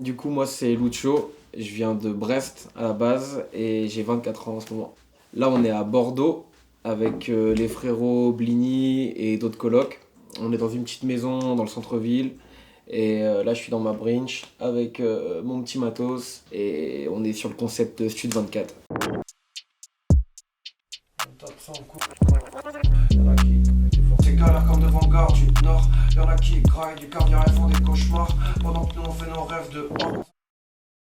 Du coup, moi, c'est Lucho. Je viens de Brest à la base et j'ai 24 ans en ce moment. Là, on est à Bordeaux avec les frérots Bligny et d'autres colocs. On est dans une petite maison dans le centre-ville. Et là, je suis dans ma brinch avec mon petit matos et on est sur le concept Stud 24. C'est galère comme de Vanguard du Nord. Y'en a qui graillent du caviar et font des cauchemars pendant que nous on fait nos rêves de or.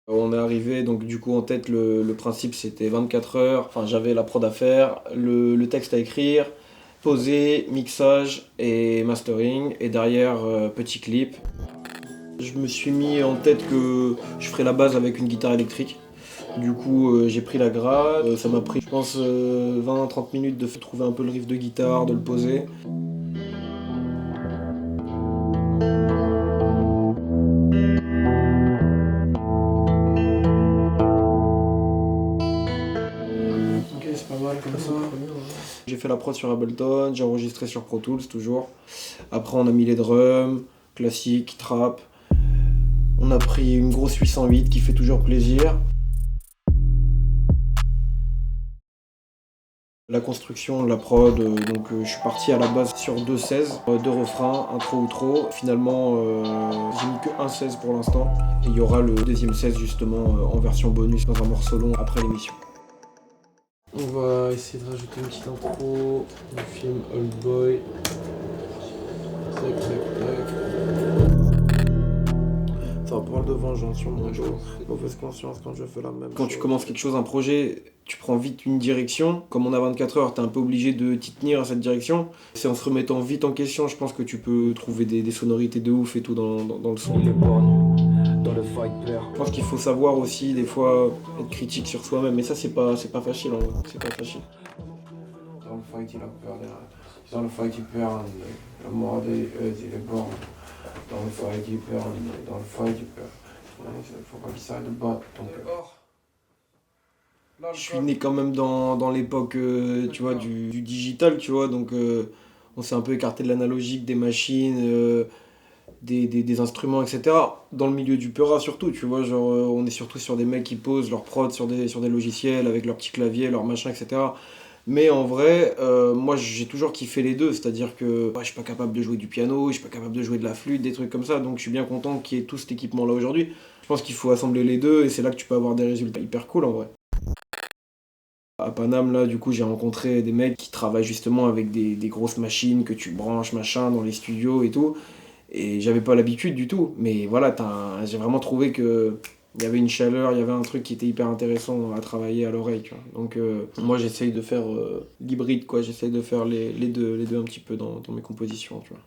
On est arrivé, donc du coup en tête le principe c'était 24 heures, enfin j'avais la prod à faire, le texte à écrire, poser, mixage et mastering, et derrière petit clip. Je me suis mis en tête que je ferais la base avec une guitare électrique. Du coup j'ai pris la grade, ça m'a pris je pense 20-30 minutes de trouver un peu le riff de guitare, de le poser. Ok, c'est pas mal comme ça. J'ai fait la prod sur Ableton, j'ai enregistré sur Pro Tools toujours. Après on a mis les drums, classique, trap. On a pris une grosse 808 qui fait toujours plaisir. La construction, la prod, donc je suis parti à la base sur 2 16, 2 refrains, intro outro. Finalement j'ai mis que un 16 pour l'instant. Et il y aura le deuxième 16 justement en version bonus dans un morceau long après l'émission. On va essayer de rajouter une petite intro du film Old Boy. Tac, tac, tac. Ça parle de vengeance sur mon dos. Mauvaise conscience quand je fais la même Quand chose. tu commences quelque chose, un projet, tu prends vite une direction. Comme on a 24 heures, t'es un peu obligé de t'y tenir à cette direction. C'est en se remettant vite en question, je pense que tu peux trouver des sonorités de ouf et tout dans le son. Dans le fight player. Je pense qu'il faut savoir aussi, des fois, être critique sur soi-même. Mais ça, c'est pas facile en vrai. C'est pas facile. Dans le fight, il a peur derrière. Dans le fight, il perd. Le mort des il est born. Dans le fight, il perd. Dans le fight, il perd. Il faut pas qu'il s'arrête de battre. Donc, Je suis né quand même dans l'époque, tu vois, du digital, tu vois. Donc, on s'est un peu écarté de l'analogique, des machines, des instruments, etc. Dans le milieu du Peura surtout, tu vois, genre on est surtout sur des mecs qui posent leur prod sur des logiciels avec leur petit clavier, leur machin, etc. Mais en vrai, moi j'ai toujours kiffé les deux, c'est-à-dire que je suis pas capable de jouer du piano, je suis pas capable de jouer de la flûte, des trucs comme ça, donc je suis bien content qu'il y ait tout cet équipement là aujourd'hui. Je pense qu'il faut assembler les deux et c'est là que tu peux avoir des résultats hyper cool en vrai. À Paname, là, du coup, j'ai rencontré des mecs qui travaillent justement avec des grosses machines que tu branches, machin, dans les studios et tout. Et j'avais pas l'habitude du tout. Mais voilà, j'ai vraiment trouvé que il y avait une chaleur, il y avait un truc qui était hyper intéressant à travailler à l'oreille, tu vois. Donc moi, j'essaye de faire l'hybride, quoi. J'essaye de faire les deux un petit peu dans mes compositions, tu vois.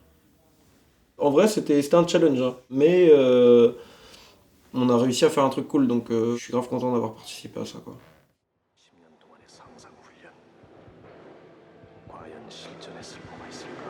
En vrai, c'était un challenge, hein. Mais on a réussi à faire un truc cool, donc je suis grave content d'avoir participé à ça, quoi. 10년 동안의 상상 훈련. 과연 실전했을 뭐가 있을까?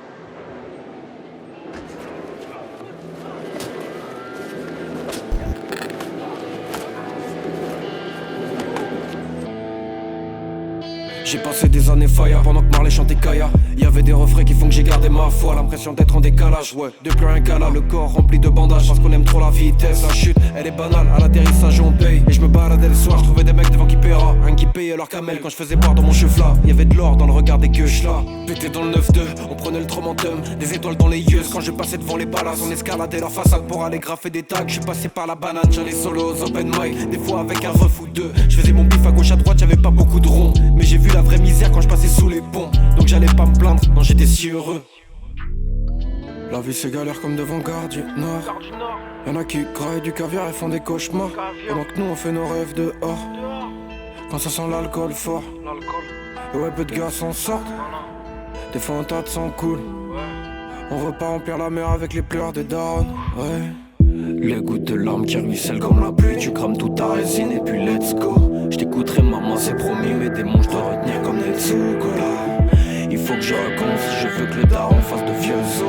J'ai passé des années fire pendant que Marley chantait Kaya. Y'avait des refrains qui font que j'ai gardé ma foi. L'impression d'être en décalage, ouais, de plus rien qu'à là. Le corps rempli de bandages parce qu'on aime trop la vitesse. La chute, elle est banale, à l'atterrissage on paye. Et je me baladais le soir, je trouvais des mecs devant qui paiera. Un qui payait leur camel quand je faisais boire dans mon chevla. Y'avait de l'or dans le regard des queues là. Pété dans le 9-2, on prenait le tromentum. Des étoiles dans les yeux quand je passais devant les palaces. On escaladait leur façade pour aller graffer des tags. Je suis passé par la banane, j'allais solo aux open mic. Des fois avec un ref ou deux. Je faisais mon bif à gauche à droite, j'avais pas beaucoup de ronds. Mais j'ai vu la vraie misère quand je passais sous les ponts. Donc j'allais pas me plaindre, non j'étais si heureux. La vie c'est galère comme de Vanguard du Nord. Y'en a qui graillent du caviar et font des cauchemars. Pendant que nous on fait nos rêves dehors. Quand ça sent l'alcool fort. Et ouais peu de gars s'en sortent. Des fois un tas de sang coule. On veut pas remplir la mer avec les pleurs des darons. Ouais. Les gouttes de larmes qui ruissellent comme la pluie. Tu crames toute ta résine et puis let's go. Je t'écouterai maman c'est promis. Mes démons je dois retenir comme Netsuko là. Il faut que je recommence si je veux que le daron fasse de vieux os.